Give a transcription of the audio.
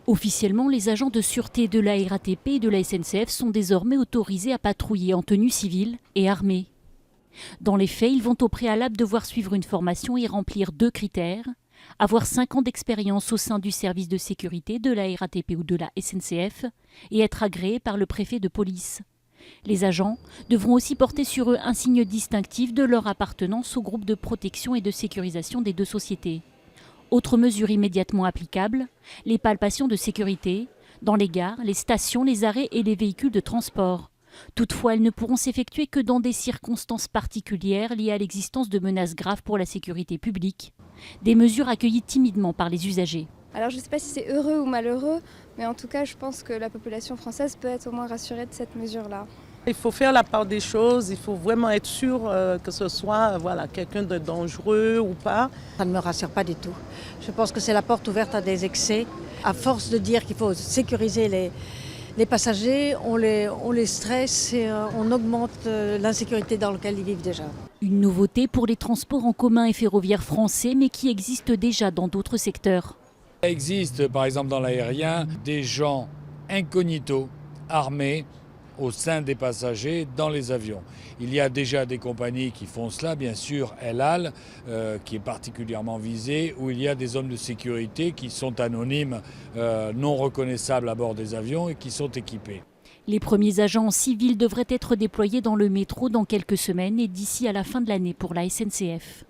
Officiellement, les agents de sûreté de la RATP et de la SNCF sont désormais autorisés à patrouiller en tenue civile et armés. Dans les faits, ils vont au préalable devoir suivre une formation et remplir 2 critères: avoir 5 ans d'expérience au sein du service de sécurité de la RATP ou de la SNCF et être agréés par le préfet de police. Les agents devront aussi porter sur eux un signe distinctif de leur appartenance au groupe de protection et de sécurisation des 2 sociétés. Autre mesure immédiatement applicable, les palpations de sécurité dans les gares, les stations, les arrêts et les véhicules de transport. Toutefois, elles ne pourront s'effectuer que dans des circonstances particulières liées à l'existence de menaces graves pour la sécurité publique. Des mesures accueillies timidement par les usagers. Alors je ne sais pas si c'est heureux ou malheureux, mais en tout cas je pense que la population française peut être au moins rassurée de cette mesure-là. Il faut faire la part des choses, il faut vraiment être sûr que ce soit quelqu'un de dangereux ou pas. Ça ne me rassure pas du tout. Je pense que c'est la porte ouverte à des excès. À force de dire qu'il faut sécuriser les passagers, on les stresse et on augmente l'insécurité dans laquelle ils vivent déjà. Une nouveauté pour les transports en commun et ferroviaires français, mais qui existe déjà dans d'autres secteurs. Il existe par exemple dans l'aérien des gens incognito, armés, au sein des passagers dans les avions. Il y a déjà des compagnies qui font cela, bien sûr, El Al, qui est particulièrement visée, où il y a des hommes de sécurité qui sont anonymes, non reconnaissables à bord des avions et qui sont équipés. Les premiers agents civils devraient être déployés dans le métro dans quelques semaines et d'ici à la fin de l'année pour la SNCF.